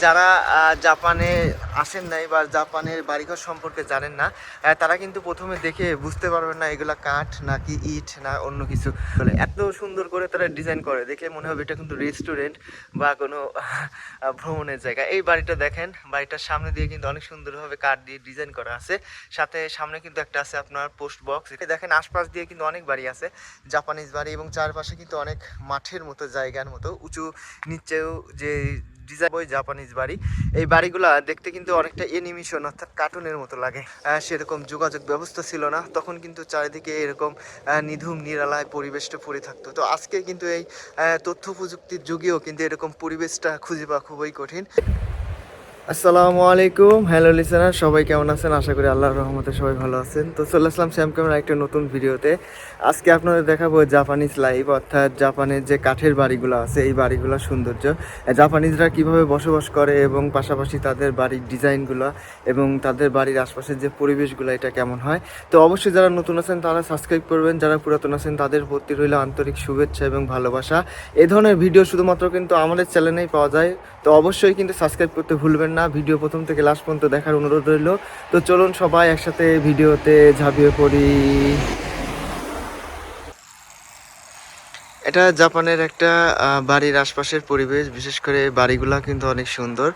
যারা জাপানে আসেন নাই বা জাপানের বাড়িঘর সম্পর্কে জানেন না, তারা কিন্তু প্রথমে দেখে বুঝতে পারবেন না এগুলা কাঠ নাকি ইট না অন্য কিছু। এত সুন্দর করে তারা ডিজাইন করে, দেখে মনে হবে এটা কিন্তু রেস্টুরেন্ট বা কোনো ভ্রমণের জায়গা। এই বাড়িটা দেখেন, বাড়িটার সামনে দিয়ে কিন্তু অনেক সুন্দরভাবে কাঠ দিয়ে ডিজাইন করা আছে। সাথে সামনে কিন্তু একটা আছে আপনার পোস্ট বক্স। এটা দেখেন আশপাশ দিয়ে কিন্তু অনেক বাড়ি আছে, জাপানিজ বাড়ি, এবং চারপাশে কিন্তু অনেক মাঠের মতো জায়গার মতো উঁচু নিচেও যে ডিজাইন ওই জাপানিজ বাড়ি। এই বাড়িগুলা দেখতে কিন্তু অনেকটা অ্যানিমেশন অর্থাৎ কার্টুনের মতো লাগে। সেরকম যোগাযোগ ব্যবস্থা ছিল না তখন, কিন্তু চারিদিকে এরকম নিধুম নিরালায় পরিবেশটা পড়ে থাকতো। তো আজকে কিন্তু এই তথ্য প্রযুক্তির যুগেও কিন্তু এরকম পরিবেশটা খুঁজে পাওয়া খুবই কঠিন। আসসালামু আলাইকুম, হ্যালো লিসেনার, সবাই কেমন আছেন? আশা করি আল্লাহর রহমতে সবাই ভালো আছেন। তো চলে আসলাম শ্যাম ক্যামেরা একটা নতুন ভিডিওতে। আজকে আপনাদের দেখাবো জাপানিজ লাইফ, অর্থাৎ জাপানের যে কাঠের বাড়িগুলো আছে এই বাড়িগুলোর সৌন্দর্য, জাপানিজরা কিভাবে বসবাস করে এবং পাশাপাশি তাদের বাড়ির ডিজাইনগুলো এবং তাদের বাড়ির আশপাশের যে পরিবেশগুলো এটা কেমন হয়। তো অবশ্যই যারা নতুন আছেন তারা সাবস্ক্রাইব করবেন, যারা পুরাতন আছেন তাদের প্রতি রইল আন্তরিক শুভেচ্ছা এবং ভালোবাসা। এই ধরনের ভিডিও শুধুমাত্র কিন্তু আমাদের চ্যানেলেই পাওয়া যায়, তো অবশ্যই কিন্তু সাবস্ক্রাইব করতে ভুলবেন না। ভিডিও প্রথম থেকে লাস্ট পর্যন্ত দেখার অনুরোধ রইল। তো চলুন সবাই একসাথে ভিডিওতে ঝাঁপিয়ে পড়ি। এটা জাপানের একটা বাড়ির আশপাশের পরিবেশ, বিশেষ করে বাড়িগুলা কিন্তু অনেক সুন্দর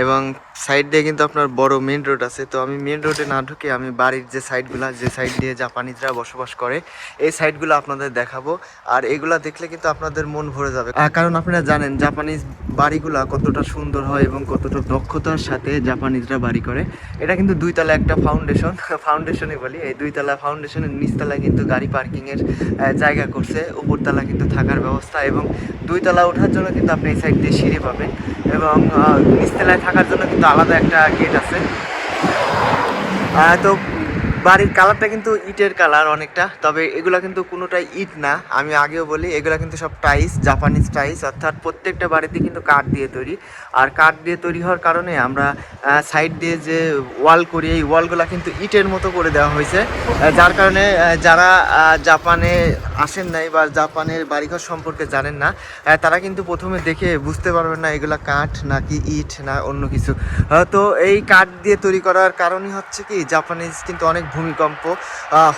এবং সাইড দিয়ে কিন্তু আপনার বড় মেন রোড আছে। তো আমি মেন রোডে না ঢুকে আমি বাড়ির যে সাইডগুলা, যে সাইড দিয়ে জাপানিজরা বসবাস করে এই সাইডগুলো আপনাদের দেখাবো। আর এগুলা দেখলে কিন্তু আপনাদের মন ভরে যাবে, কারণ আপনারা জানেন জাপানিজ বাড়িগুলা কতটা সুন্দর হয় এবং কতটা দক্ষতার সাথে জাপানিজরা বাড়ি করে। এটা কিন্তু দুইতলা একটা ফাউন্ডেশনই বলি। এই দুইতলা ফাউন্ডেশনের নিচতলায় কিন্তু গাড়ি পার্কিংয়ের জায়গা করছে, উপরতলা কিন্তু থাকার ব্যবস্থা, এবং দুইতলা ওঠার জন্য কিন্তু আপনি এই সাইড দিয়ে সিঁড়ি পাবেন, এবং নিচতলায় থাকার জন্য কিন্তু আলাদা একটা গেট আছে। তো বাড়ির কালারটা কিন্তু ইটের কালার অনেকটা, তবে এগুলা কিন্তু কোনোটাই ইট না। আমি আগেও বলি এগুলা কিন্তু সব টাইলস, জাপানিজ টাইলস, অর্থাৎ প্রত্যেকটা বাড়িতে কিন্তু কাঠ দিয়ে তৈরি। আর কাঠ দিয়ে তৈরি হওয়ার কারণে আমরা সাইড দিয়ে যে ওয়াল করি এই ওয়ালগুলা কিন্তু ইটের মতো করে দেওয়া হয়েছে, যার কারণে যারা জাপানে আসেন নাই বা জাপানের বাড়িঘর সম্পর্কে জানেন না, তারা কিন্তু প্রথমে দেখে বুঝতে পারবেন না এগুলা কাঠ নাকি ইট না অন্য কিছু। তো এই কাঠ দিয়ে তৈরি করার কারণই হচ্ছে কি, জাপানিজ কিন্তু অনেক ভূমিকম্প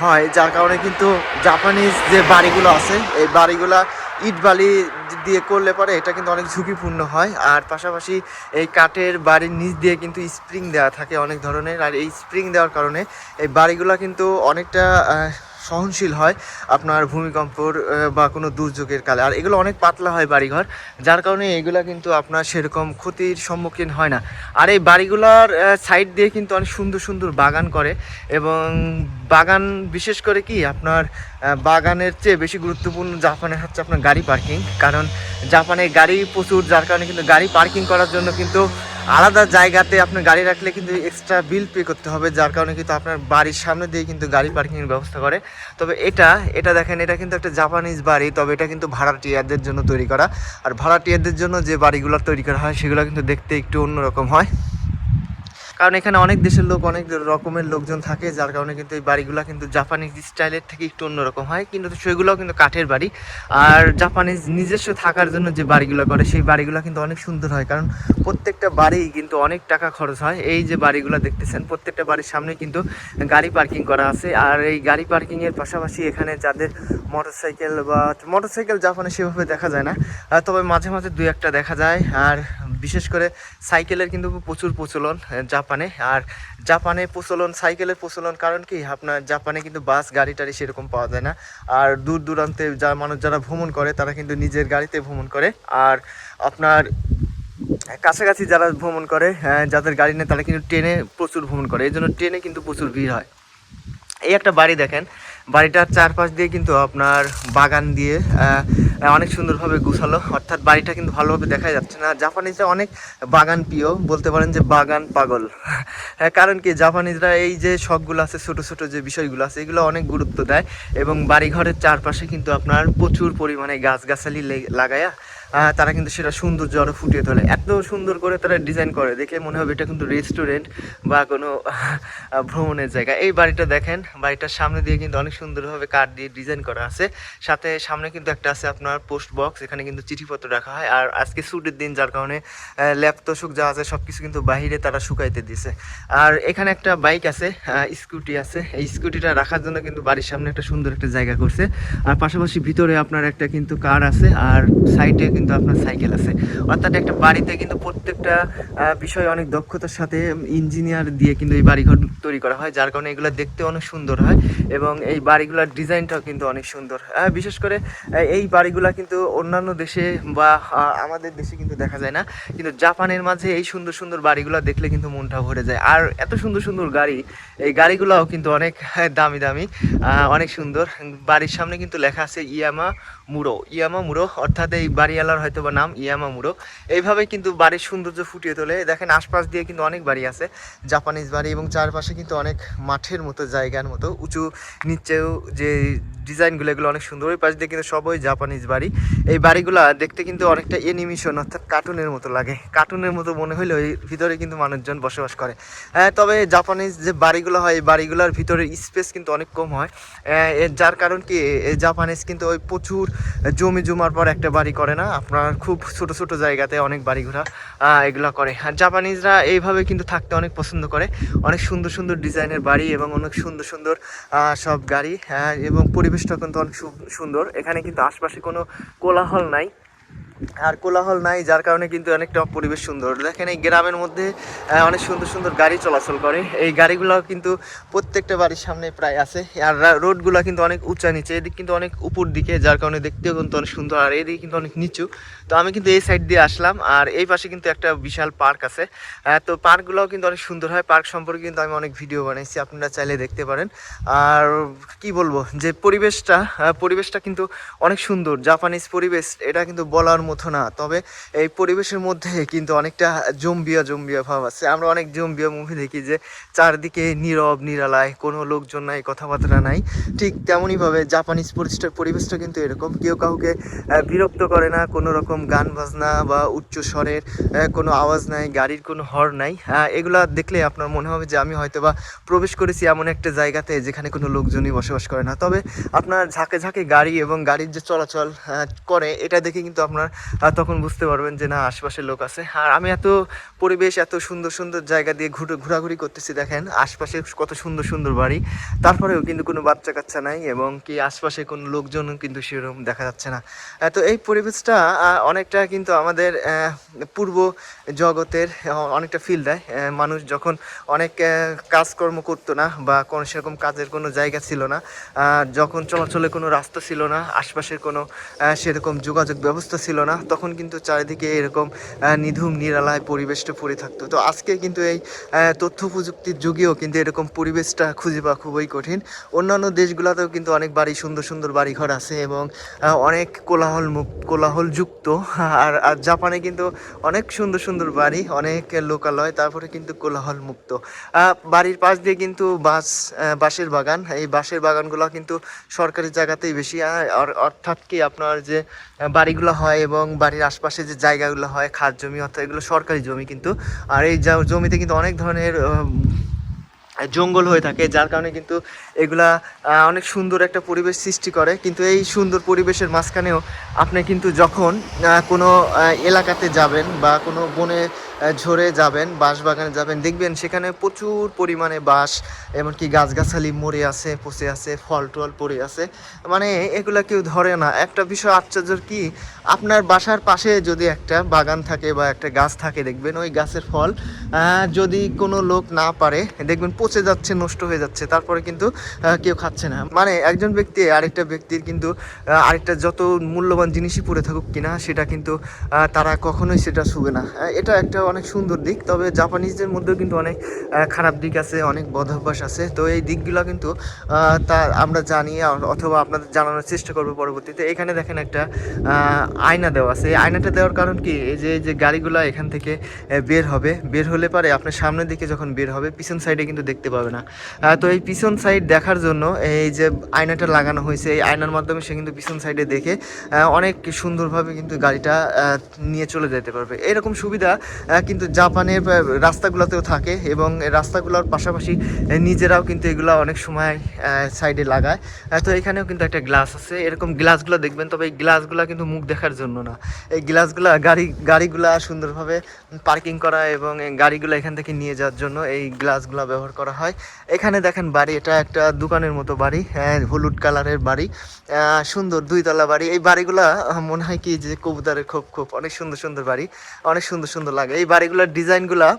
হয়, যার কারণে কিন্তু জাপানিজ যে বাড়িগুলো আছে এই বাড়িগুলা ইট বালি দিয়ে করলে পরে এটা কিন্তু অনেক ঝুঁকিপূর্ণ হয়। আর পাশাপাশি এই কাঠের বাড়ির নিচ দিয়ে কিন্তু স্প্রিং দেওয়া থাকে অনেক ধরনের, আর এই স্প্রিং দেওয়ার কারণে এই বাড়িগুলো কিন্তু অনেকটা সহনশীল হয় আপনার ভূমিকম্পর বা কোনো দুর্যোগের কালে। আর এগুলো অনেক পাতলা হয় বাড়িঘর, যার কারণে এগুলো কিন্তু আপনার সেরকম ক্ষতির সম্মুখীন হয় না। আর এই বাড়িগুলোর সাইড দিয়ে কিন্তু অনেক সুন্দর সুন্দর বাগান করে, এবং বাগান বিশেষ করে কি আপনার বাগানের চেয়ে বেশি গুরুত্বপূর্ণ জাপানের হচ্ছে আপনার গাড়ি পার্কিং, কারণ জাপানে গাড়ি প্রচুর, যার কারণে কিন্তু গাড়ি পার্কিং করার জন্য কিন্তু আলাদা জায়গাতে আপনার গাড়ি রাখলে কিন্তু এক্সট্রা বিল পে করতে হবে, যার কারণে কিন্তু আপনার বাড়ির সামনে দিয়ে কিন্তু গাড়ি পার্কিংয়ের ব্যবস্থা করে। তবে এটা দেখেন, এটা কিন্তু একটা জাপানিজ বাড়ি, তবে এটা কিন্তু ভাড়াটিয়াদের জন্য তৈরি করা। আর ভাড়াটিয়াদের জন্য যে বাড়িগুলো তৈরি করা হয় সেগুলো কিন্তু দেখতে একটু অন্যরকম হয়, কারণ এখানে অনেক দেশের লোক, অনেক রকমের লোকজন থাকে, যার কারণে কিন্তু এই বাড়িগুলো কিন্তু জাপানিজ স্টাইলের থেকে একটু অন্যরকম হয়, কিন্তু সেগুলোও কিন্তু কাঠের বাড়ি। আর জাপানিজ নিজস্ব থাকার জন্য যে বাড়িগুলো করে সেই বাড়িগুলো কিন্তু অনেক সুন্দর হয়, কারণ প্রত্যেকটা বাড়ি কিন্তু অনেক টাকা খরচ হয়। এই যে বাড়িগুলো দেখতেছেন প্রত্যেকটা বাড়ির সামনে কিন্তু গাড়ি পার্কিং করা আছে। আর এই গাড়ি পার্কিংয়ের পাশাপাশি এখানে যাদের মোটরসাইকেল জাপানে সেভাবে দেখা যায় না, তবে মাঝে মাঝে দুই একটা দেখা যায়। আর বিশেষ করে সাইকেলের কিন্তু প্রচুর প্রচলন জাপানে। আর জাপানে সাইকেলের প্রচলন কারণ কি, আপনার জাপানে কিন্তু বাস গাড়ি টাড়ি সেরকম পাওয়া যায় না। আর দূর দূরান্তে যারা ভ্রমণ করে তারা কিন্তু নিজের গাড়িতে ভ্রমণ করে। আর আপনার কাছাকাছি যারা ভ্রমণ করে, যাদের গাড়ি নেই তারা কিন্তু ট্রেনে প্রচুর ভ্রমণ করে, এই জন্য ট্রেনে কিন্তু প্রচুর ভিড় হয়। এই একটা বাড়ি দেখেন, বাড়িটার চারপাশ দিয়ে কিন্তু আপনার বাগান দিয়ে অনেক সুন্দরভাবে গুছালো, অর্থাৎ বাড়িটা কিন্তু ভালোভাবে দেখা যাচ্ছে না। জাপানিজরা অনেক বাগান প্রিয়, বলতে পারেন যে বাগান পাগল। কারণ কি, জাপানিজরা এই যে শখগুলো আছে, ছোট ছোট যে বিষয়গুলো আছে এগুলো অনেক গুরুত্ব দেয়, এবং বাড়িঘরের চারপাশে কিন্তু আপনার প্রচুর পরিমাণে গাছগাছালি লাগায়া তারা কিন্তু সেটা সৌন্দর্য আরও ফুটিয়ে তোলে। এত সুন্দর করে তারা ডিজাইন করে, দেখে মনে হবে এটা কিন্তু রেস্টুরেন্ট বা কোনো ভ্রমণের জায়গা। এই বাড়িটা দেখেন, বাড়িটার সামনে দিয়ে কিন্তু অনেক সুন্দরভাবে কাঠ দিয়ে ডিজাইন করা আছে। সাথে সামনে কিন্তু একটা আছে আপনার পোস্ট বক্স, এখানে কিন্তু চিঠিপত্র রাখা হয়। আর আজকে ছুটির দিন, যার কারণে ল্যাপ তোষক যা আছে সব কিছু কিন্তু বাইরে তারা শুকাইতে দিছে। আর এখানে একটা বাইক আছে, স্কুটি আছে। এই স্কুটিটা রাখার জন্য কিন্তু বাড়ির সামনে একটা সুন্দর একটা জায়গা করছে। আর পাশাপাশি ভিতরে আপনার একটা কিন্তু কার আছে, আর সাইডে কিন্তু আপনার সাইকেল আছে। অর্থাৎ একটা বাড়িতে কিন্তু প্রত্যেকটা বিষয় অনেক দক্ষতার সাথে ইঞ্জিনিয়ার দিয়ে কিন্তু এই বাড়িঘর তৈরি করা হয়, যার কারণে এগুলো দেখতে অনেক সুন্দর হয় এবং এই বাড়িগুলোর ডিজাইনটাও কিন্তু অনেক সুন্দর। বিশেষ করে এই বাড়িগুলা কিন্তু অন্যান্য দেশে বা আমাদের দেশে কিন্তু দেখা যায় না, কিন্তু জাপানের মাঝে এই সুন্দর সুন্দর বাড়িগুলো দেখলে কিন্তু মনটা ভরে যায়। আর এত সুন্দর সুন্দর গাড়ি, এই গাড়িগুলোও কিন্তু অনেক দামি দামি, অনেক সুন্দর। বাড়ির সামনে কিন্তু লেখা আছে ইয়ামা মুরো, অর্থাৎ এই বাড়িওয়ালার হয়তো বা নাম ইয়ামা মুরো। এইভাবে কিন্তু বাড়ির সৌন্দর্য ফুটিয়ে তোলে। দেখেন আশপাশ দিয়ে কিন্তু অনেক বাড়ি আছে, জাপানিজ বাড়ি, এবং চারপাশে কিন্তু অনেক মাঠের মতো, জায়গার মতো উঁচু নিচেও যে ডিজাইনগুলো, এগুলো অনেক সুন্দর। ওই পাশ দিয়ে কিন্তু সবই জাপানিজ বাড়ি। এই বাড়িগুলো দেখতে কিন্তু অনেকটা অ্যানিমেশন, অর্থাৎ কার্টুনের মতো লাগে, কার্টুনের মতো মনে হলেও এই ভিতরে কিন্তু মানুষজন বসবাস করে। তবে জাপানিজ যে বাড়িগুলো হয়, এই বাড়িগুলোর ভিতরে স্পেস কিন্তু অনেক কম হয়। এর যার কারণ কি, জাপানিজ কিন্তু ওই প্রচুর জমি জমার পর একটা বাড়ি করে না, আপনার খুব ছোট ছোট জায়গাতে অনেক বাড়ি ঘোরা এগুলো করে। আর জাপানিজরা এইভাবে কিন্তু থাকতে অনেক পছন্দ করে, অনেক সুন্দর সুন্দর ডিজাইনের বাড়ি এবং অনেক সুন্দর সুন্দর সব গাড়ি, এবং পরিবেশটা কিন্তু অনেক সুন্দর। এখানে কিন্তু আশপাশে কোনো কোলাহল নাই, আর কোলাহল নাই, যার কারণে কিন্তু অনেকটা পরিবেশ সুন্দর। দেখেন এই গ্রামের মধ্যে অনেক সুন্দর সুন্দর গাড়ি চলাচল করে। এই গাড়িগুলো কিন্তু প্রত্যেকটা বাড়ির সামনে প্রায় আছে। আর রোডগুলো কিন্তু অনেক উঁচা নিচে, এদিক কিন্তু অনেক উপর দিকে, যার কারণে দেখতেও কিন্তু অনেক সুন্দর। আর এদিকে কিন্তু অনেক নিচু। তো আমি কিন্তু এই সাইড দিয়ে আসলাম, আর এই পাশে কিন্তু একটা বিশাল পার্ক আছে। তো পার্কগুলোও কিন্তু অনেক সুন্দর হয়। পার্ক সম্পর্কে কিন্তু আমি অনেক ভিডিও বানাইছি, আপনারা চাইলে দেখতে পারেন। আর কি বলবো, যে পরিবেশটা কিন্তু অনেক সুন্দর। জাপানিজ পরিবেশ এটা কিন্তু বলার মতো না, তবে এই পরিবেশের মধ্যে কিন্তু অনেকটা জম্বিয়া জম্বিয়া ভাব আছে। আমরা অনেক জম্বিয়া মুভি দেখি যে চারদিকে নীরব নিরালায়, কোনো লোকজন নাই, কথাবার্তা নাই, ঠিক তেমনইভাবে জাপানিজ পরিবেশটা কিন্তু এরকম। কেউ কাউকে বিরক্ত করে না, কোনো রকম গান বাজনা বা উচ্চ স্বরের কোনো আওয়াজ নাই, গাড়ির কোনো হর্ন নাই। এগুলা দেখলে আপনার মনে হবে যে আমি হয়তো বা প্রবেশ করেছি এমন একটা জায়গাতে যেখানে কোনো লোকজনই বসবাস করে না। তবে আপনার ঝাঁকে ঝাঁকে গাড়ি এবং গাড়ির যে চলাচল করে, এটা দেখে কিন্তু আপনার তখন বুঝতে পারবেন যে না, আশপাশে লোক আছে। আর আমি এত পরিবেশ, এত সুন্দর সুন্দর জায়গা দিয়ে ঘোরাঘুরি করতেছি, দেখেন আশপাশে কত সুন্দর সুন্দর বাড়ি, তারপরেও কিন্তু কোনো বাচ্চা কাচ্চা নাই, এবং কি আশপাশে কোনো লোকজনও কিন্তু সেরকম দেখা যাচ্ছে না। তো এই পরিবেশটা অনেকটা কিন্তু আমাদের পূর্ব জগতের অনেকটা ফিল দেয়। মানুষ যখন অনেক কাজকর্ম করতো না, বা কোনো সেরকম কাজের কোনো জায়গা ছিল না, যখন চলাচলে কোনো রাস্তা ছিল না, আশপাশের কোনো সেরকম যোগাযোগ ব্যবস্থা ছিল না, তখন কিন্তু চারিদিকে এরকম নিধুম নিরালায় পরিবেশটা পড়ে থাকতো। তো আজকে কিন্তু এই তথ্য প্রযুক্তির যুগেও কিন্তু এরকম পরিবেশটা খুঁজে পাওয়া খুবই কঠিন। অন্যান্য দেশগুলোতেও কিন্তু অনেক বাড়ি, সুন্দর সুন্দর বাড়িঘর আছে এবং অনেক কোলাহলযুক্ত। আর জাপানে কিন্তু অনেক সুন্দর সুন্দর বাড়ি, অনেক লোকালয়, তারপরে কিন্তু কোলাহল মুক্ত। বাড়ির পাশ দিয়ে কিন্তু বাঁশের বাগান, এই বাঁশের বাগানগুলো কিন্তু সরকারি জায়গাতেই বেশি। অর্থাৎ কি, আপনার যে বাড়িগুলো হয় এবং বাড়ির আশপাশে যে জায়গাগুলো হয়, খাস জমি, অর্থাৎ এগুলো সরকারি জমি কিন্তু। আর এই জমিতে কিন্তু অনেক ধরনের জঙ্গল হয়ে থাকে, যার কারণে কিন্তু এগুলা অনেক সুন্দর একটা পরিবেশ সৃষ্টি করে। কিন্তু এই সুন্দর পরিবেশের মাঝখানেও আপনি কিন্তু যখন কোনো এলাকাতে যাবেন বা কোনো বনে ঝরে যাবেন, বাঁশবাগানে যাবেন, দেখবেন সেখানে প্রচুর পরিমাণে বাঁশ, এমনকি গাছগাছালি মরে আছে, পচে আছে, ফল টল পড়ে আছে, মানে এগুলা কেউ ধরে না। একটা বিষয় আশ্চর্যের কি, আপনার বাসার পাশে যদি একটা বাগান থাকে বা একটা গাছ থাকে, দেখবেন ওই গাছের ফল যদি কোনো লোক না পারে, দেখবেন পচে যাচ্ছে, নষ্ট হয়ে যাচ্ছে, তারপরে কিন্তু কেউ খাচ্ছে না। মানে একজন ব্যক্তি আরেকটা ব্যক্তির কিন্তু আরেকটা যত মূল্যবান জিনিসই পড়ে থাকুক কিনা, সেটা কিন্তু তারা কখনোই সেটা ছুবে না। এটা একটা অনেক সুন্দর দিক, তবে জাপানিজদের মধ্যেও কিন্তু অনেক খারাপ দিক আছে, অনেক বদভ্যাস আছে। তো এই দিকগুলো কিন্তু তা আমরা জানি অথবা আপনাদের জানানোর চেষ্টা করবো পরবর্তীতে। এখানে দেখেন একটা আয়না দেওয়া আছে। এই আয়নাটা দেওয়ার কারণ কি, এই যে গাড়িগুলো এখান থেকে বের হবে, বের হলে পারে আপনার সামনের দিকে যখন বের হবে পিছন সাইডে কিন্তু দেখতে পাবে না। তো এই পিছন সাইড দেখার জন্য এই যে আয়নাটা লাগানো হয়েছে, এই আয়নার মাধ্যমে সে কিন্তু পিছন সাইডে দেখে অনেক সুন্দরভাবে কিন্তু গাড়িটা নিয়ে চলে যেতে পারবে। এরকম সুবিধা কিন্তু জাপানের রাস্তাগুলোতেও থাকে, এবং রাস্তাগুলোর পাশাপাশি নিজেরাও কিন্তু এগুলো অনেক সময় সাইডে লাগায়। তো এখানেও কিন্তু একটা গ্লাস আছে, এরকম গ্লাসগুলো দেখবেন, তবে এই গ্লাসগুলো কিন্তু মুখ দেখার জন্য না। এই গ্লাসগুলো গাড়িগুলা সুন্দরভাবে পার্কিং করা এবং এই গাড়িগুলো এখান থেকে নিয়ে যাওয়ার জন্য এই গ্লাসগুলো ব্যবহার করা হয়। এখানে দেখেন বাড়ি, এটা একটা দোকানের মতো বাড়ি, হলুদ কালারের বাড়ি, সুন্দর 2 তলা বাড়ি। এই বাড়িগুলা মনে হয় কি যে কবুতরের খোপ খোপ, অনেক সুন্দর সুন্দর বাড়ি, অনেক সুন্দর সুন্দর লাগে এই বাড়িগুলোর ডিজাইনগুলা।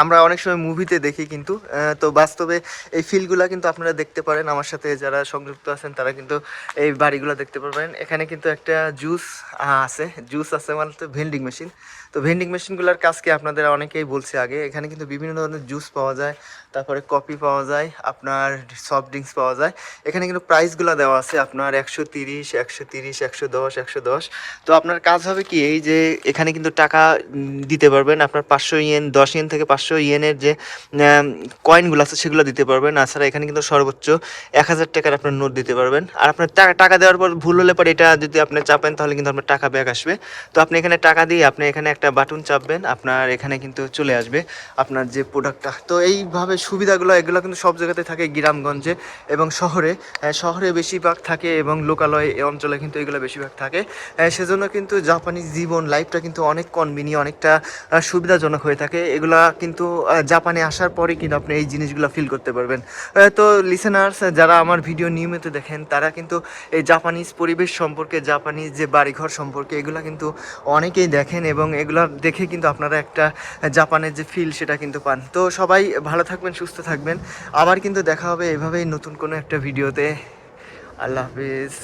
আমরা অনেক সময় মুভিতে দেখি, কিন্তু তো বাস্তবে এই ফিলগুলা কিন্তু আপনারা দেখতে পারেন। আমার সাথে যারা সংযুক্ত আছেন তারা কিন্তু এই বাড়িগুলো দেখতে পারবেন। এখানে কিন্তু একটা জুস আছে মানে তো ভেন্ডিং মেশিন। তো ভেন্ডিং মেশিনগুলোর কাজকে আপনাদের অনেকেই বলছে আগে, এখানে কিন্তু বিভিন্ন ধরনের জুস পাওয়া যায়, তারপরে কফি পাওয়া যায়, আপনার সফট ড্রিঙ্কস পাওয়া যায়। এখানে কিন্তু প্রাইসগুলো দেওয়া আছে আপনার 130, 130, 110, 110। তো আপনার কাজ হবে কি, এই যে এখানে কিন্তু টাকা দিতে পারবেন আপনার 500 ইয়েন, 10 ইয়েন থেকে 500 ইয়েনের যে কয়েনগুলো আছে সেগুলো দিতে পারবেন। তাছাড়া এখানে কিন্তু সর্বোচ্চ 1000 টাকার আপনার নোট দিতে পারবেন। আর আপনার টাকা দেওয়ার পর ভুল হলে পরে এটা যদি আপনি চাপেন তাহলে কিন্তু আপনার টাকা ব্যাক আসবে। তো আপনি এখানে টাকা দিয়ে আপনি এখানে একটা বাটন চাপবেন, আপনার এখানে কিন্তু চলে আসবে আপনার যে প্রোডাক্টটা। তো এইভাবে সুবিধাগুলো এগুলো কিন্তু সব জায়গাতে থাকে, গ্রামগঞ্জে এবং শহরে বেশিরভাগ থাকে, এবং লোকালয় এই অঞ্চলে কিন্তু এগুলো বেশিরভাগ থাকে। সেজন্য কিন্তু জাপানি জীবন লাইফটা কিন্তু অনেক কনভিনিয়েন্ট, অনেকটা সুবিধাজনক হয়ে থাকে। এগুলা কিন্তু জাপানে আসার পরে কিন্তু আপনি এই জিনিসগুলো ফিল করতে পারবেন। তো লিসেনার্স যারা আমার ভিডিও নিয়মিত দেখেন তারা কিন্তু এই জাপানিজ পরিবেশ সম্পর্কে, জাপানিজ যে বাড়িঘর সম্পর্কে এগুলা কিন্তু অনেকেই দেখেন, এবং এগুলা দেখে কিন্তু আপনারা একটা জাপানের যে ফিল সেটা কিন্তু পান। তো সবাই ভালো থাকবেন, সুস্থ থাকবেন। আবার কিন্তু দেখা হবে এভাবেই নতুন কোনো একটা ভিডিওতে। আল্লাহ হাফিজ।